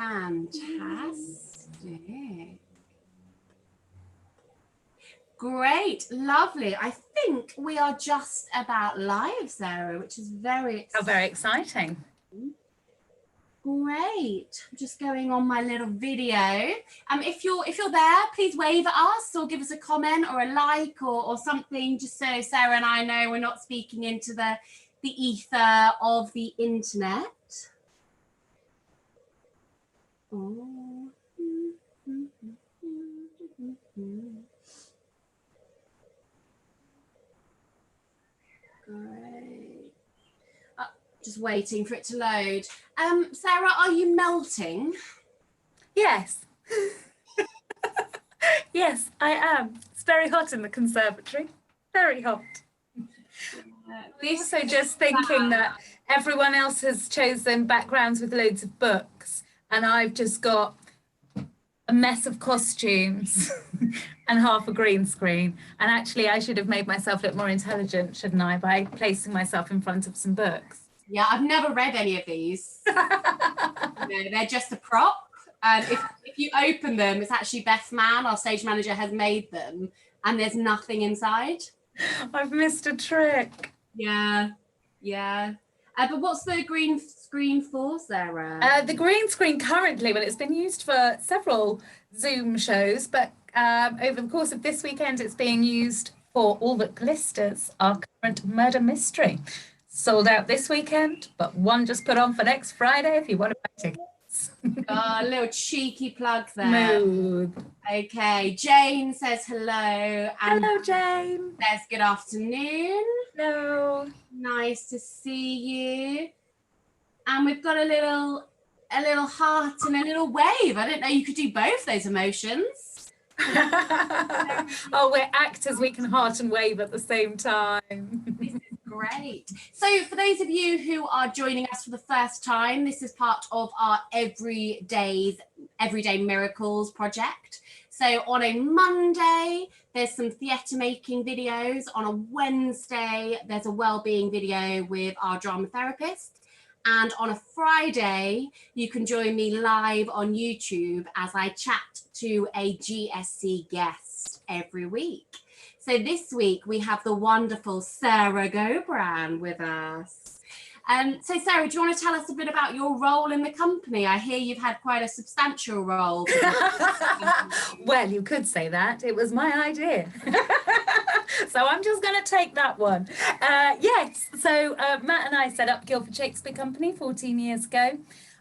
Fantastic. Great, lovely. I think we are just about live, Sarah, which is very exciting. How very exciting. Great. I'm just going on my little video. If you're there, please wave at us or give us a comment or a like or something, just so Sarah and I know we're not speaking into the ether of the internet. Oh. Great. Just waiting for it to load. Sarah, are you melting? Yes. Yes, I am. It's very hot in the conservatory. Very hot. Also just thinking that everyone else has chosen backgrounds with loads of books, and I've just got a mess of costumes and half a green screen. And actually I should have made myself look more intelligent, shouldn't I, by placing myself in front of some books. Yeah, I've never read any of these. No, they're just a prop. And if you open them, it's actually Beth Mann, our stage manager, has made them, and there's nothing inside. I've missed a trick. Yeah. But what's the green screen for, Sarah? The green screen currently, well, it's been used for several Zoom shows, but over the course of this weekend, it's being used for All That Glisters, our current murder mystery. Sold out this weekend, but one just put on for next Friday if you want to buy tickets. Oh, a little cheeky plug there. Smooth. Okay, Jane says hello. And hello, Jane. Says good afternoon. Hello. Nice to see you. And we've got a little heart and a little wave. I didn't know you could do both those emotions. Oh, we're actors. We can heart and wave at the same time. This is great. So for those of you who are joining us for the first time, this is part of our Everyday Miracles project. So on a Monday, there's some theatre making videos. On a Wednesday, there's a wellbeing video with our drama therapist. And on a Friday, you can join me live on YouTube as I chat to a GSC guest every week. So this week we have the wonderful Sarah Gobran with us. So Sarah, do you want to tell us a bit about your role in the company? I hear you've had quite a substantial role. Well, you could say that. It was my idea. So I'm just going to take that one. Yes, so Matt and I set up Guildford Shakespeare Company 14 years ago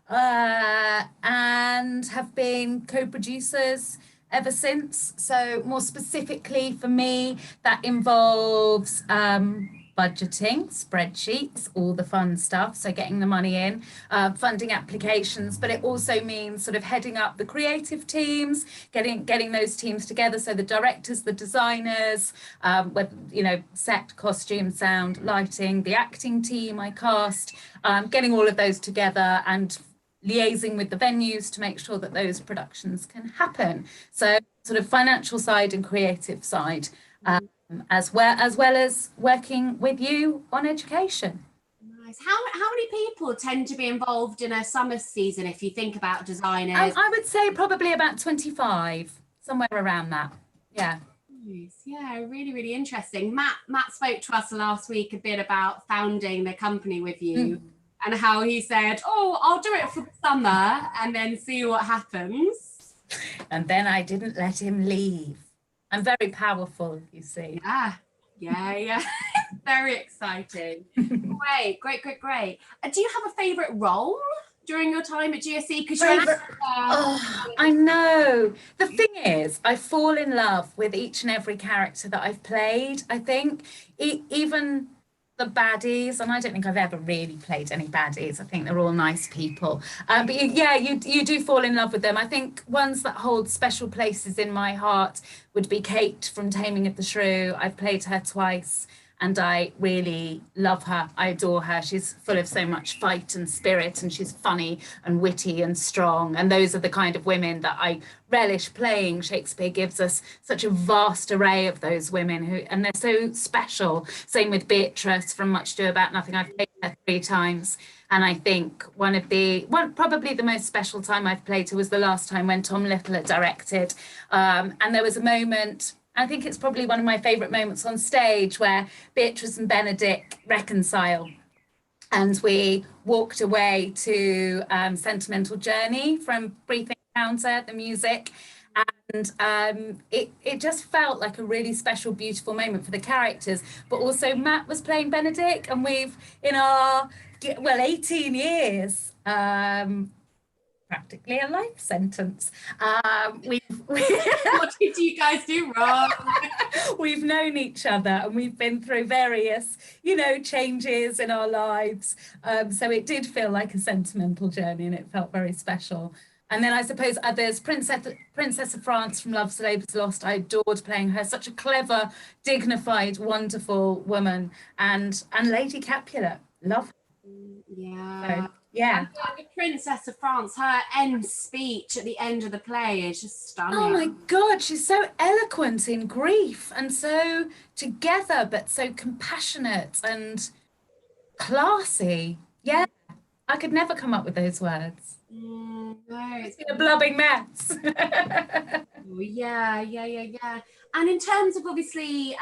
and have been co-producers ever since. So more specifically for me, that involves budgeting, spreadsheets, all the fun stuff. So getting the money in, funding applications, but it also means sort of heading up the creative teams, getting those teams together. So the directors, the designers, set, costume, sound, lighting, the acting team I cast, getting all of those together and liaising with the venues to make sure that those productions can happen. So sort of financial side and creative side, as well as working with you on education. Nice. How many people tend to be involved in a summer season if you think about designers? I would say probably about 25, somewhere around that. Yeah. Nice. Yeah, really, really interesting. Matt spoke to us last week a bit about founding the company with you. And how he said, oh, I'll do it for the summer and then see what happens. And then I didn't let him leave. I'm very powerful, you see. Yeah. Very exciting. Great. Do you have a favourite role during your time at GSC? I know. The thing is, I fall in love with each and every character that I've played, I think. Even the baddies, and I don't think I've ever really played any baddies. I think they're all nice people. But you do fall in love with them. I think ones that hold special places in my heart would be Kate from Taming of the Shrew. I've played her twice. and I really love her. I adore her. She's full of so much fight and spirit, and she's funny and witty and strong. And those are the kind of women that I relish playing. Shakespeare gives us such a vast array of those women and they're so special. Same with Beatrice from Much Ado About Nothing. I've played her 3 times. And I think probably the most special time I've played her was the last time when Tom Little had directed. And there was a moment, I think it's probably one of my favourite moments on stage, where Beatrice and Benedict reconcile. And we walked away to Sentimental Journey from Brief Encounter, the music. And it just felt like a really special, beautiful moment for the characters. But also Matt was playing Benedict, and we've, in our 18 years, practically a life sentence. What did you guys do wrong? We've known each other, and we've been through various, changes in our lives. So it did feel like a sentimental journey, and it felt very special. And then I suppose there's Princess of France from Love's Labour's Lost. I adored playing her. Such a clever, dignified, wonderful woman. And Lady Capulet, love her. Yeah. So, yeah. The Princess of France, her end speech at the end of the play is just stunning. Oh my God, she's so eloquent in grief, and so together, but so compassionate and classy. Yeah, I could never come up with those words. No, It's been a blubbing mess. Oh, yeah. And in terms of, obviously,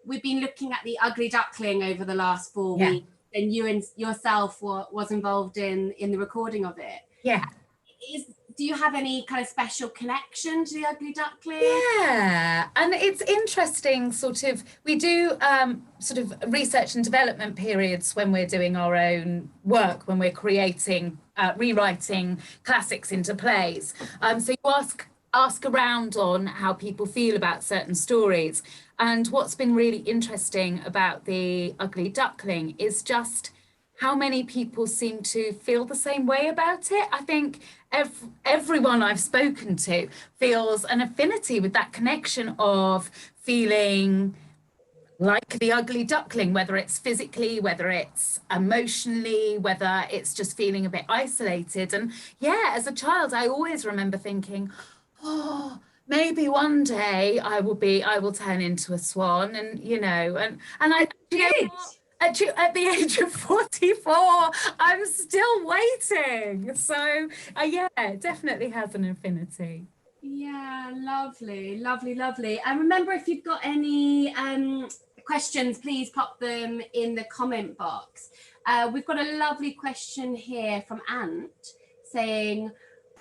we've been looking at the Ugly Duckling over the last 4 weeks, and you and yourself was involved in the recording of it. Yeah. Do you have any kind of special connection to the Ugly Duckling? Yeah, and it's interesting, we do sort of research and development periods when we're doing our own work, when we're creating, rewriting classics into plays. So you ask around on how people feel about certain stories. And what's been really interesting about the Ugly Duckling is just how many people seem to feel the same way about it. I think everyone I've spoken to feels an affinity with that connection of feeling like the Ugly Duckling, whether it's physically, whether it's emotionally, whether it's just feeling a bit isolated. And yeah, as a child, I always remember thinking, oh, maybe one day I will turn into a swan, and I did. At the age of 44, I'm still waiting. So yeah, it definitely has an affinity. Yeah, lovely. And remember, if you've got any questions, please pop them in the comment box. We've got a lovely question here from Ant saying,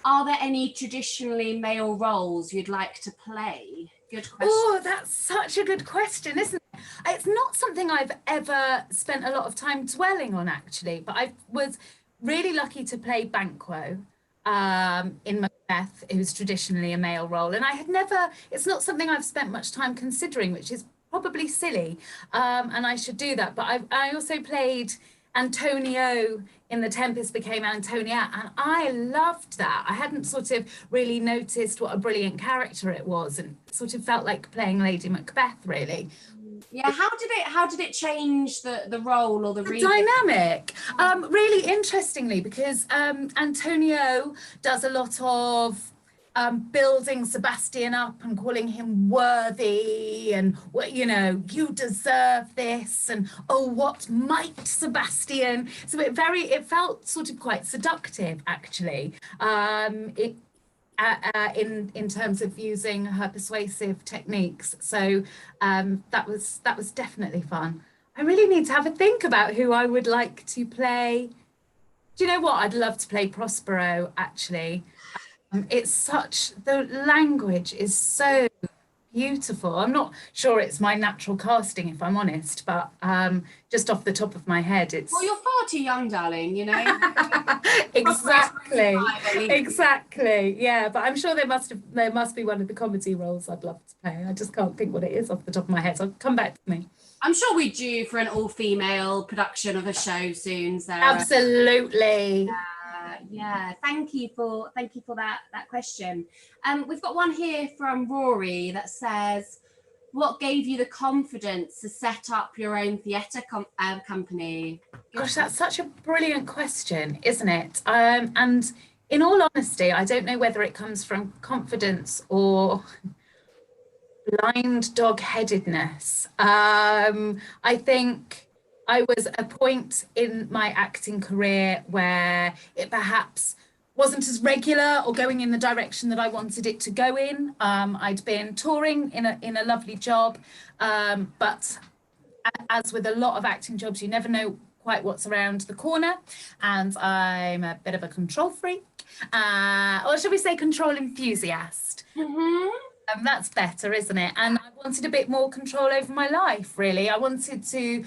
are there any traditionally male roles you'd like to play? Good question. Oh, that's such a good question, isn't it? It's not something I've ever spent a lot of time dwelling on, actually, but I was really lucky to play Banquo in Macbeth, who's traditionally a male role. And it's not something I've spent much time considering, which is probably silly, and I should do that. But I also played Antonio in The Tempest Became Antonia, and I loved that. I hadn't sort of really noticed what a brilliant character it was, and sort of felt like playing Lady Macbeth, really. Yeah, how did it change the role or the dynamic? Really interestingly, because Antonio does a lot of building Sebastian up and calling him worthy, and you deserve this, and oh, what might Sebastian. So it felt sort of quite seductive, actually. In terms of using her persuasive techniques. So that was definitely fun. I really need to have a think about who I would like to play. Do you know what? I'd love to play Prospero, actually. The language is so beautiful. I'm not sure it's my natural casting, if I'm honest, but just off the top of my head, it's... Well, you're far too young, darling, Exactly. Yeah, but I'm sure there must be one of the comedy roles I'd love to play. I just can't think what it is off the top of my head. So come back to me. I'm sure we're due for an all-female production of a show soon, Sarah. Absolutely. Yeah, thank you for that question. We've got one here from Rory that says, what gave you the confidence to set up your own theatre company? Gosh, that's such a brilliant question, isn't it? And in all honesty, I don't know whether it comes from confidence or blind dog-headedness. I think I was at a point in my acting career where it perhaps wasn't as regular or going in the direction that I wanted it to go in. I'd been touring in a lovely job, but as with a lot of acting jobs, you never know quite what's around the corner, and I'm a bit of a control freak, or should we say control enthusiast. That's better, isn't it? And I wanted a bit more control over my life, really. I wanted to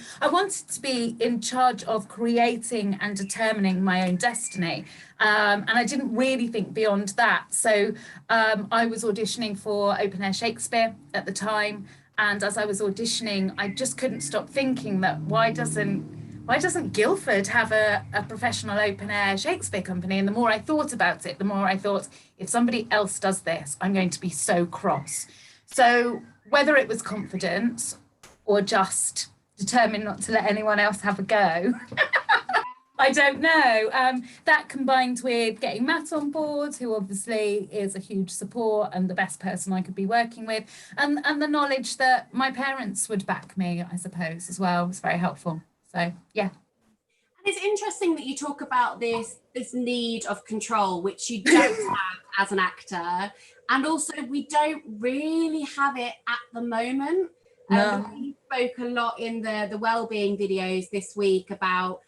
be in charge of creating and determining my own destiny. And I didn't really think beyond that. So I was auditioning for open air Shakespeare at the time. And as I was auditioning, I just couldn't stop thinking that why doesn't Guildford have a professional open air Shakespeare company? And the more I thought about it, the more I thought, if somebody else does this, I'm going to be so cross. So whether it was confidence or just determined not to let anyone else have a go, I don't know. That combined with getting Matt on board, who obviously is a huge support and the best person I could be working with, and the knowledge that my parents would back me, I suppose, as well, was very helpful. So, yeah. And it's interesting that you talk about this need of control, which you don't have as an actor. And also, we don't really have it at the moment. No. We spoke a lot in the wellbeing videos this week about,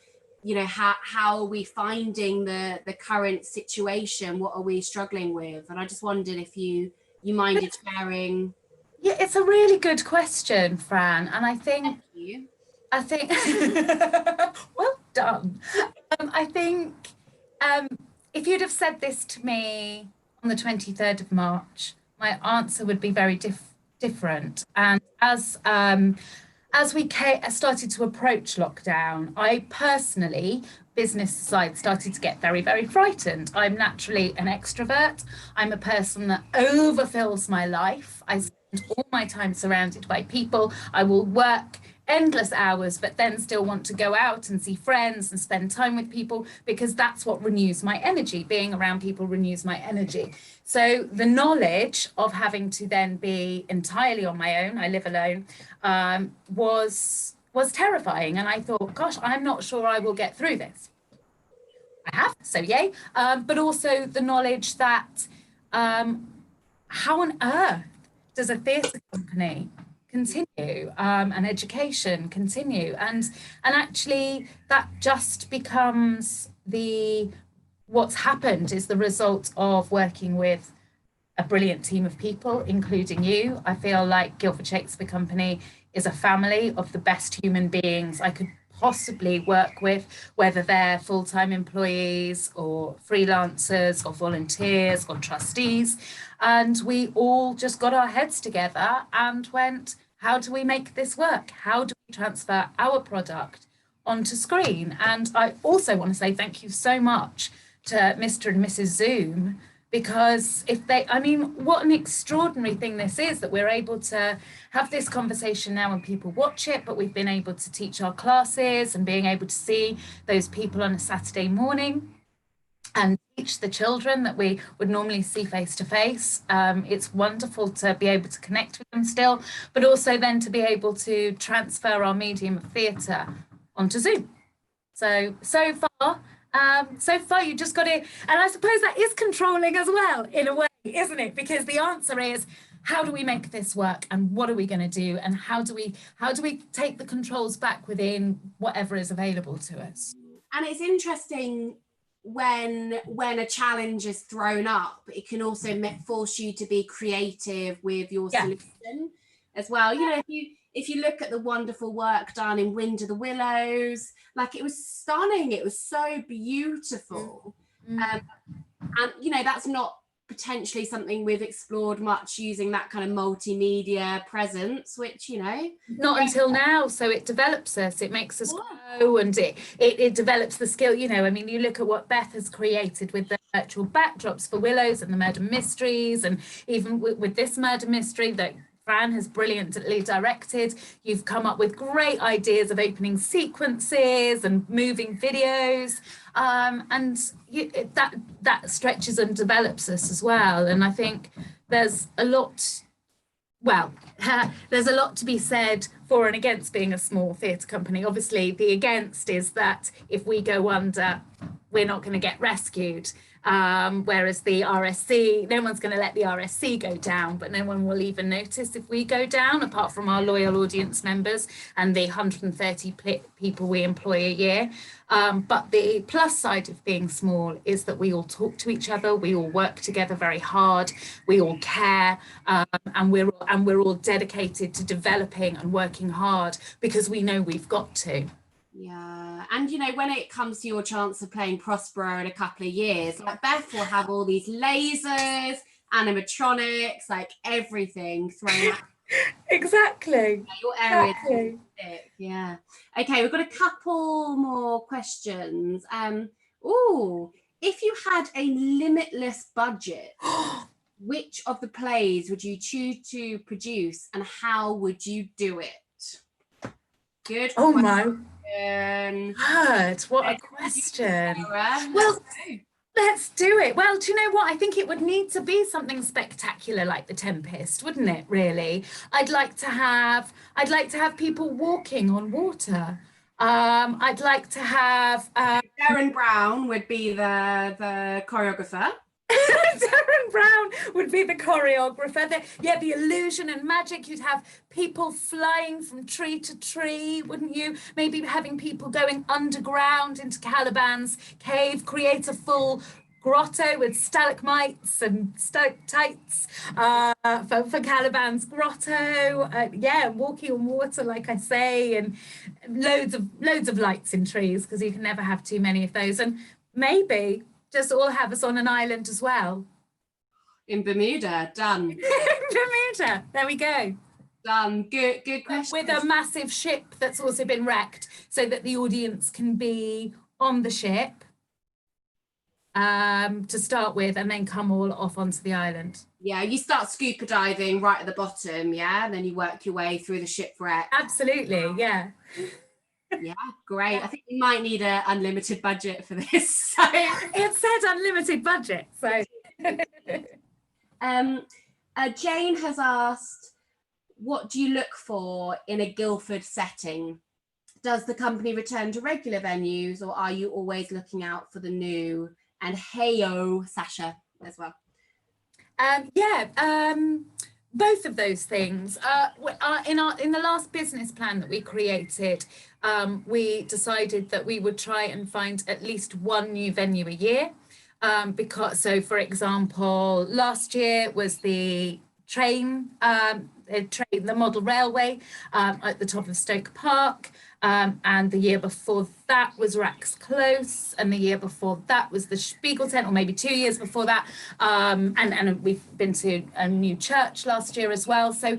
you know, how are we finding the current situation? What are we struggling with? And I just wondered if you minded sharing. Yeah, it's a really good question, Fran. And I think well done. I think if you'd have said this to me on the 23rd of March, my answer would be very different. And as we started to approach lockdown, I personally, business side, started to get very, very frightened. I'm naturally an extrovert. I'm a person that overfills my life. I spend all my time surrounded by people. I will work endless hours, but then still want to go out and see friends and spend time with people, because that's what renews my energy. Being around people renews my energy. So the knowledge of having to then be entirely on my own, I live alone, was terrifying. And I thought, gosh, I'm not sure I will get through this. I have, so yay. But also the knowledge that how on earth does a theatre company continue, and education continue, and actually that just becomes what's happened is the result of working with a brilliant team of people, including you. I feel like Guildford Shakespeare Company is a family of the best human beings I could possibly work with, whether they're full-time employees or freelancers or volunteers or trustees. And we all just got our heads together and went, how do we make this work? How do we transfer our product onto screen? And I also want to say thank you so much to Mr. and Mrs. Zoom, because what an extraordinary thing this is, that we're able to have this conversation now and people watch it, but we've been able to teach our classes and being able to see those people on a Saturday morning and teach the children that we would normally see face to face. It's wonderful to be able to connect with them still, but also then to be able to transfer our medium of theatre onto Zoom. So far you just got to, and I suppose that is controlling as well in a way, isn't it? Because the answer is, how do we make this work, and what are we going to do, and how do we take the controls back within whatever is available to us? And it's interesting when a challenge is thrown up, it can also force you to be creative with your solution as well. You know, if you look at the wonderful work done in Wind of the Willows, like, it was stunning, it was so beautiful. And you know, that's not potentially something we've explored much, using that kind of multimedia presence, which, you know, not until now. So it develops us, it makes us grow, and it develops the skill. You know, I mean, you look at what Beth has created with the virtual backdrops for Willows and the murder mysteries, and even with this murder mystery that Fran has brilliantly directed. You've come up with great ideas of opening sequences and moving videos, and that stretches and develops us as well. And I think there's a lot. Well, there's a lot to be said for and against being a small theatre company. Obviously, the against is that if we go under, we're not going to get rescued. Whereas the RSC, no one's going to let the RSC go down, but no one will even notice if we go down, apart from our loyal audience members and the 130 people we employ a year. But the plus side of being small is that we all talk to each other, we all work together very hard, we all care, and we're all dedicated to developing and working hard because we know we've got to. Yeah, and you know, when it comes to your chance of playing Prospero in a couple of years, like Beth will have all these lasers, animatronics, like everything thrown at Exactly. your area. Exactly. Yeah. Okay, we've got a couple more questions. If you had a limitless budget, which of the plays would you choose to produce and how would you do it? Good. Oh question. my word, what a question. Well, let's do it. Well, do you know what? I think it would need to be something spectacular like The Tempest, wouldn't it, really? I'd like to have people walking on water. I'd like to have Darren Brown would be the choreographer. Darren Brown would be the choreographer. The illusion and magic. You'd have people flying from tree to tree, wouldn't you? Maybe having people going underground into Caliban's cave, create a full grotto with stalagmites and stalactites for Caliban's grotto. Walking on water, like I say, and loads of lights in trees, because you can never have too many of those. And maybe just all have us on an island as well. In Bermuda, done. In Bermuda, there we go. Done. Good question. With a massive ship that's also been wrecked, so that the audience can be on the ship to start with, and then come all off onto the island. Yeah, you start scuba diving right at the bottom, yeah, and then you work your way through the shipwreck. Absolutely, yeah. Yeah, great. I think we might need an unlimited budget for this. So it said unlimited budget. So Jane has asked, what do you look for in a Guildford setting? Does the company return to regular venues, or are you always looking out for the new? And heyo, Sasha, as well. Both of those things. In the last business plan that we created, we decided that we would try and find at least one new venue a year. So for example, last year was the the model railway at the top of Stoke Park, and the year before that was Rax Close, and the year before that was the Spiegel Tent, or maybe 2 years before that, and we've been to a new church last year as well. So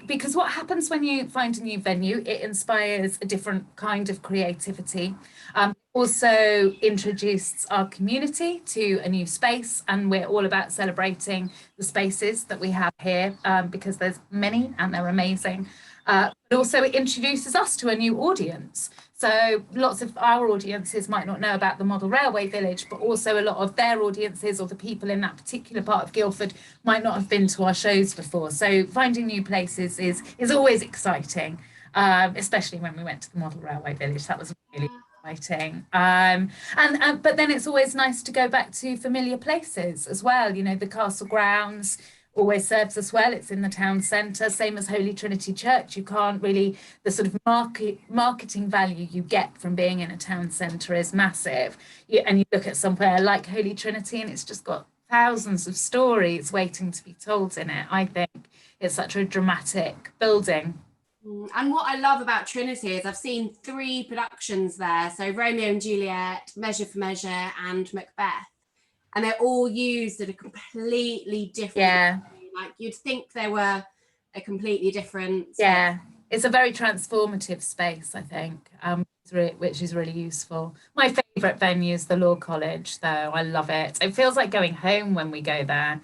because what happens when you find a new venue, it inspires a different kind of creativity. Also introduced our community to a new space, and we're all about celebrating the spaces that we have here, because there's many and they're amazing. But also it introduces us to a new audience. So lots of our audiences might not know about the Model Railway Village, but also a lot of their audiences, or the people in that particular part of Guildford, might not have been to our shows before. So finding new places is always exciting, especially when we went to the Model Railway Village. That was really exciting. But then it's always nice to go back to familiar places as well. You know, the castle grounds always serves us well. It's in the town centre, same as Holy Trinity Church. You can't really, the sort of marketing value you get from being in a town centre is massive. And you look at somewhere like Holy Trinity and it's just got thousands of stories waiting to be told in it. I think it's such a dramatic building. And what I love about Trinity is I've seen 3 productions there. So Romeo and Juliet, Measure for Measure, and Macbeth. And they're all used at a completely different way. Like you'd think they were a completely different space. Yeah, it's a very transformative space, I think, which is really useful. My favourite venue is the Law College, though. I love it. It feels like going home when we go there.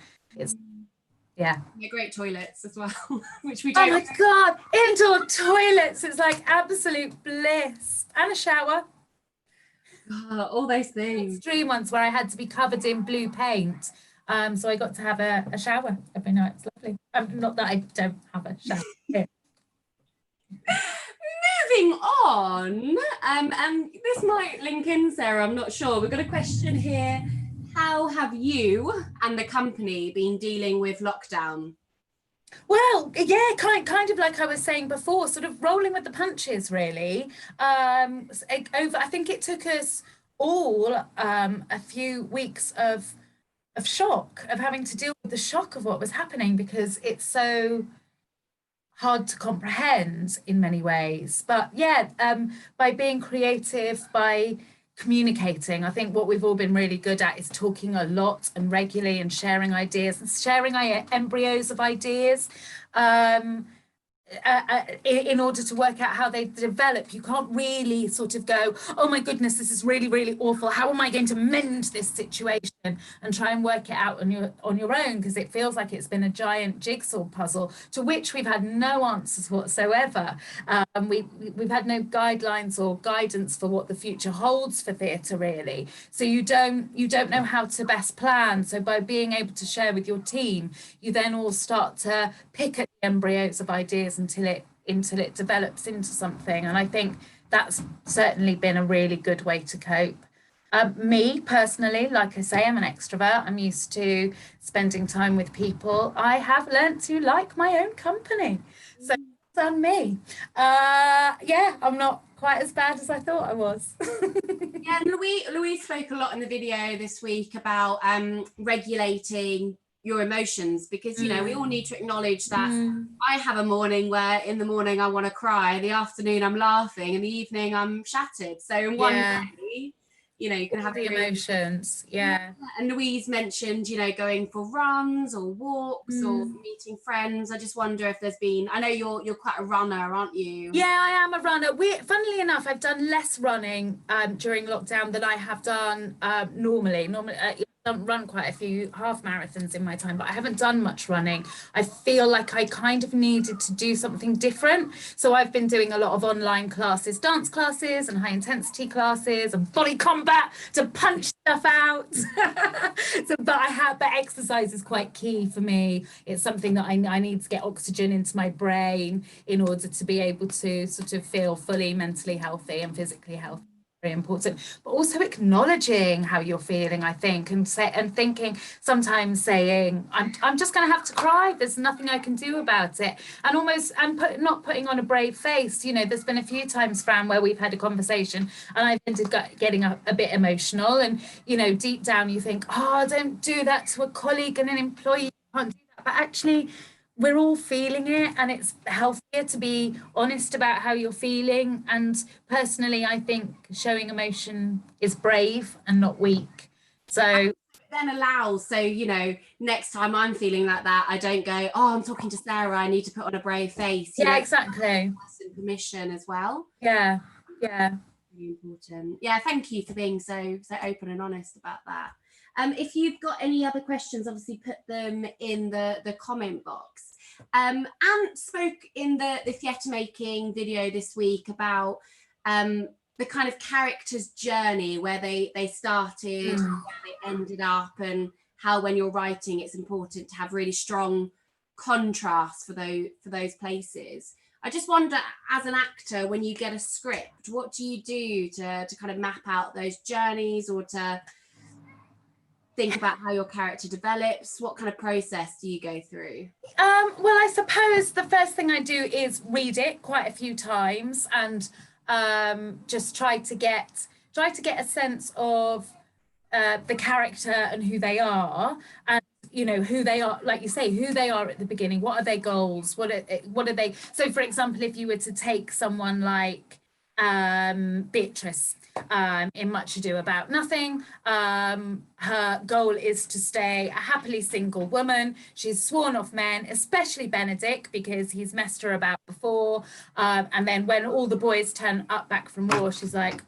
Yeah. They're great toilets as well, which we Oh don't. my God, indoor toilets, it's like absolute bliss. And a shower. All those things. Extreme ones where I had to be covered in blue paint. So I got to have a shower every night. It's lovely. Not that I don't have a shower. Moving on, and this might link in, Sarah, I'm not sure. We've got a question here. How have you and the company been dealing with lockdown? Well, yeah, kind of like I was saying before, sort of rolling with the punches, really. I think it took us all a few weeks of shock, of having to deal with the shock of what was happening, because it's so hard to comprehend in many ways. But yeah, by being creative, by communicating, I think what we've all been really good at is talking a lot and regularly and sharing ideas and sharing embryos of ideas. In order to work out how they develop. You can't really sort of go, oh my goodness, this is really, really awful. How am I going to mend this situation? And try and work it out on your own, because it feels like it's been a giant jigsaw puzzle to which we've had no answers whatsoever. We've had no guidelines or guidance for what the future holds for theatre, really. So you don't know how to best plan. So by being able to share with your team, you then all start to pick at the embryos of ideas until it develops into something. And I think that's certainly been a really good way to cope. Me personally, like I say, I'm an extrovert. I'm used to spending time with people. I have learnt to like my own company. So that's on me. Yeah, I'm not quite as bad as I thought I was. Yeah, Louise spoke a lot in the video this week about regulating your emotions, because we all need to acknowledge that I have a morning where in the morning I want to cry, in the afternoon I'm laughing, in the evening I'm shattered. So in one day, you can have the emotions. Yeah. And Louise mentioned, going for runs or walks or meeting friends. I just wonder if there's been, I know you're quite a runner, aren't you? Yeah, I am a runner. Funnily enough, I've done less running during lockdown than I have done normally. I've run quite a few half marathons in my time, but I haven't done much running. I feel like I kind of needed to do something different. So I've been doing a lot of online classes, dance classes and high intensity classes and body combat to punch stuff out. But exercise is quite key for me. It's something that I need to get oxygen into my brain in order to be able to sort of feel fully mentally healthy and physically healthy. Very important, but also acknowledging how you're feeling, I think, and thinking, sometimes saying, I'm just going to have to cry, there's nothing I can do about it, and not putting on a brave face. There's been a few times, Fran, where we've had a conversation and I've ended up getting a bit emotional, and deep down you think, oh, don't do that to a colleague and an employee, you can't do that, but actually we're all feeling it, and it's healthier to be honest about how you're feeling. And personally, I think showing emotion is brave and not weak. So then allows, so next time I'm feeling like that, I don't go, oh, I'm talking to Sarah, I need to put on a brave face. Exactly. Permission as well. Yeah. Really important. Yeah, thank you for being so open and honest about that. If you've got any other questions, obviously put them in the comment box. Ant spoke in the theatre making video this week about the kind of character's journey, where they started, where they ended up, and how when you're writing it's important to have really strong contrast for those places. I just wonder, as an actor, when you get a script, what do you do to kind of map out those journeys, or to think about how your character develops? What kind of process do you go through? Well, I suppose the first thing I do is read it quite a few times, and just try to get a sense of the character and who they are, and who they are, like you say, who they are at the beginning. What are their goals? What are they? So, for example, if you were to take someone like Beatrice, in Much Ado About Nothing, her goal is to stay a happily single woman. She's sworn off men, especially Benedict, because he's messed her about before, and then when all the boys turn up back from war, she's like,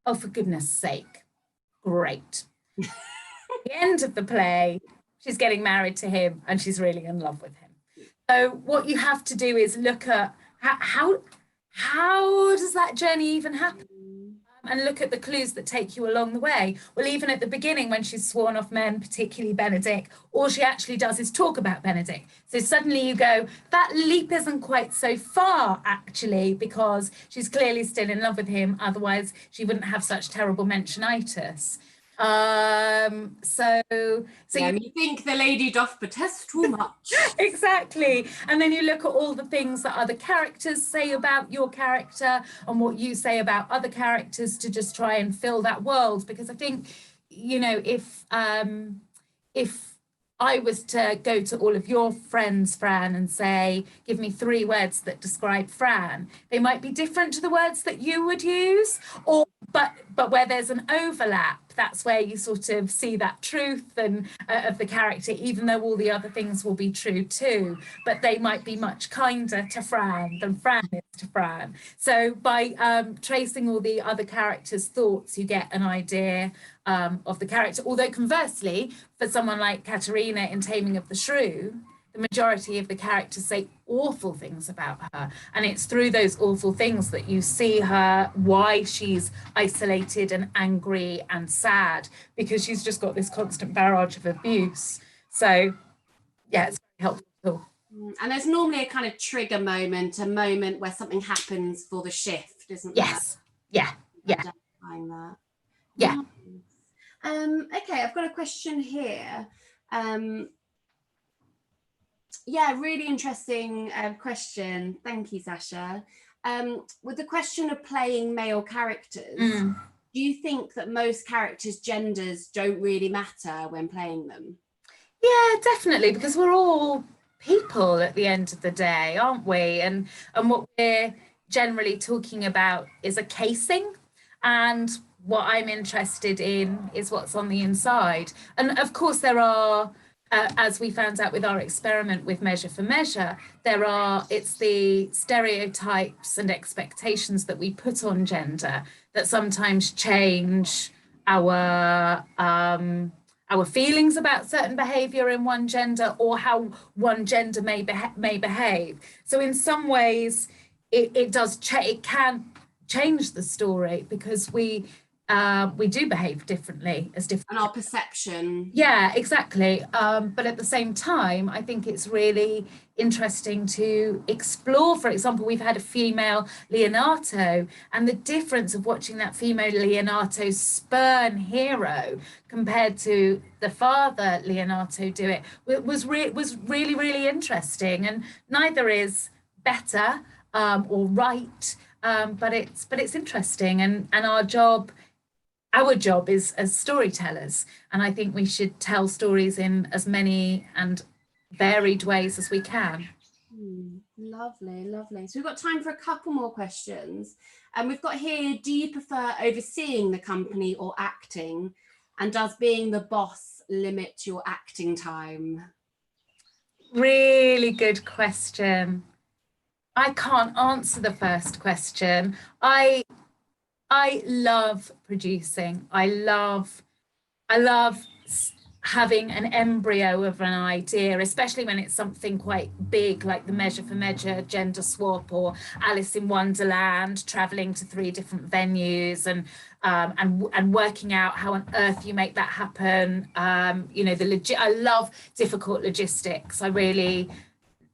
oh, for goodness sake, great. The end of the play, she's getting married to him and she's really in love with him. So what you have to do is look at how does that journey even happen? And look at the clues that take you along the way. Well, even at the beginning, when she's sworn off men, particularly Benedict, all she actually does is talk about Benedict. So suddenly you go, that leap isn't quite so far, actually, because she's clearly still in love with him. Otherwise, she wouldn't have such terrible mentionitis. So yeah, you think the lady doth protest too much. Exactly. And then you look at all the things that other characters say about your character and what you say about other characters to just try and fill that world. Because I think, you know, if I was to go to all of your friends, Fran, and say, give me 3 words that describe Fran, they might be different to the words that you would use, or but where there's an overlap, that's where you sort of see that truth and of the character, even though all the other things will be true too, but they might be much kinder to Fran than Fran is to Fran. So by tracing all the other characters' thoughts, you get an idea of the character. Although conversely, for someone like Katerina in Taming of the Shrew, the majority of the characters say awful things about her, and it's through those awful things that you see her, why she's isolated and angry and sad, because she's just got this constant barrage of abuse. So yeah, it's very helpful. And there's normally a kind of trigger moment, a moment where something happens for the shift, isn't there? Yes. Yeah. Identifying that. Yeah. Okay, I've got a question here. Yeah, really interesting question. Thank you, Sasha. With the question of playing male characters, do you think that most characters' genders don't really matter when playing them? Yeah, definitely, because we're all people at the end of the day, aren't we? And what we're generally talking about is a casing, and what I'm interested in is what's on the inside. And of course there are as we found out with our experiment with Measure for Measure, it's the stereotypes and expectations that we put on gender that sometimes change our feelings about certain behavior in one gender, or how one gender may behave. So in some ways, it can change the story, because we do behave differently as different. And our perception. Yeah, exactly. But at the same time, I think it's really interesting to explore. For example, we've had a female Leonato, and the difference of watching that female Leonato spurn Hero compared to the father Leonato do it was really, really interesting. And neither is better or right, but it's interesting. And our job is as storytellers, and I think we should tell stories in as many and varied ways as we can. Lovely. So we've got time for a couple more questions, and we've got here, do you prefer overseeing the company or acting, and does being the boss limit your acting time? Really good question. I can't answer the first question. I love producing. I love having an embryo of an idea, especially when it's something quite big like the Measure for Measure gender swap, or Alice in Wonderland, traveling to 3 different venues and working out how on earth you make that happen. I love difficult logistics. I really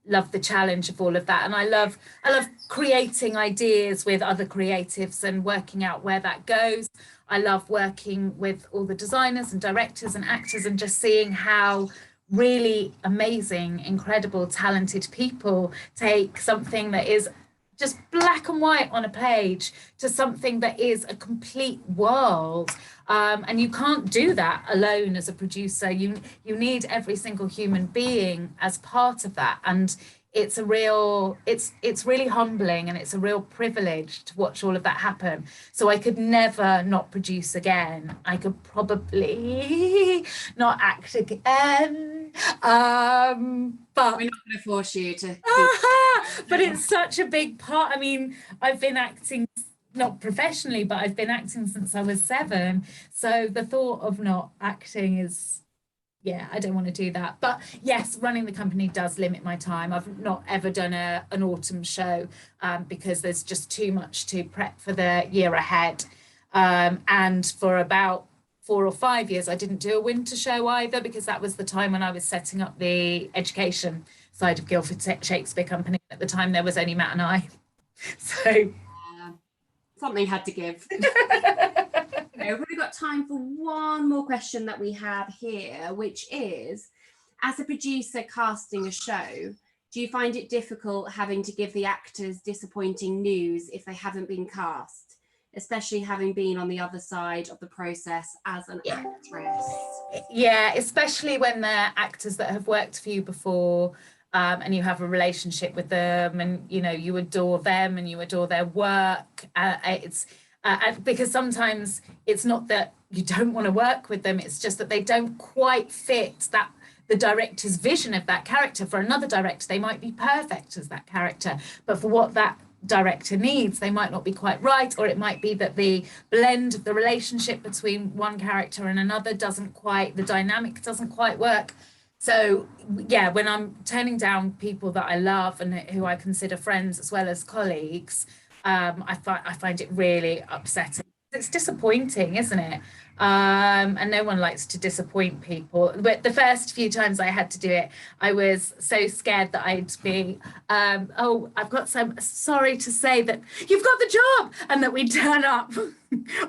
love the challenge of all of that, and I love creating ideas with other creatives and working out where that goes. I love working with all the designers and directors and actors, and just seeing how really amazing, incredible, talented people take something that is just black and white on a page to something that is a complete world. And you can't do that alone as a producer. You need every single human being as part of that. And it's really humbling, and it's a real privilege to watch all of that happen. So I could never not produce again. I could probably not act again. But we're not going to force you to. But it's such a big part. I mean, I've been acting, not professionally, but I've been acting since I was 7. So the thought of not acting is yeah, I don't want to do that. But yes, running the company does limit my time. I've not ever done an autumn show because there's just too much to prep for the year ahead. And for about 4 or 5 years, I didn't do a winter show either, because that was the time when I was setting up the education side of Guildford Shakespeare Company. At the time, there was only Matt and I. So something had to give. Okay, we've only got time for one more question that we have here, which is, as a producer casting a show, do you find it difficult having to give the actors disappointing news if they haven't been cast, especially having been on the other side of the process as an actress? Yeah, especially when they're actors that have worked for you before, and you have a relationship with them, and you know you adore them and you adore their work. It's because sometimes it's not that you don't want to work with them, it's just that they don't quite fit the director's vision of that character. For another director, they might be perfect as that character, but for what that director needs, they might not be quite right, or it might be that the blend of the relationship between one character and another the dynamic doesn't quite work. So yeah, when I'm turning down people that I love and who I consider friends as well as colleagues, I find it really upsetting. It's disappointing, isn't it? And no one likes to disappoint people. But the first few times I had to do it, I was so scared that I'd be, oh, sorry to say that you've got the job, and that we'd turn up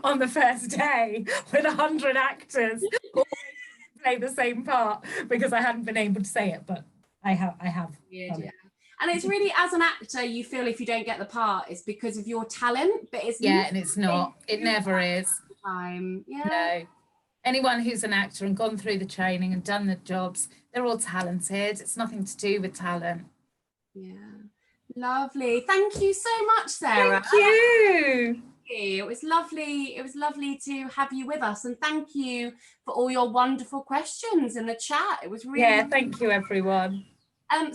on the first day with 100 actors all play the same part, because I hadn't been able to say it, but I have. Yeah. And it's really, as an actor, you feel if you don't get the part, it's because of your talent, but it's and it's not. It never is. Time. Yeah. No. Anyone who's an actor and gone through the training and done the jobs, they're all talented. It's nothing to do with talent. Yeah. Lovely. Thank you so much, Sarah. Thank you. It was lovely. It was lovely to have you with us, and thank you for all your wonderful questions in the chat. It was really thank you, everyone.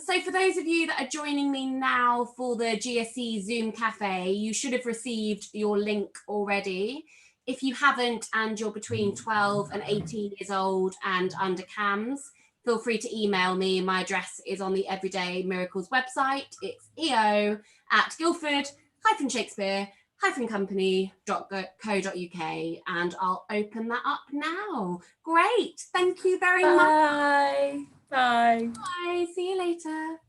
So for those of you that are joining me now for the GSC Zoom Cafe, you should have received your link already. If you haven't, and you're between 12 and 18 years old and under CAMS, feel free to email me. My address is on the Everyday Miracles website. It's eo@guildford-shakespeare-company.co.uk, and I'll open that up now. Great. Thank you very much. Bye. Bye. Bye. See you later.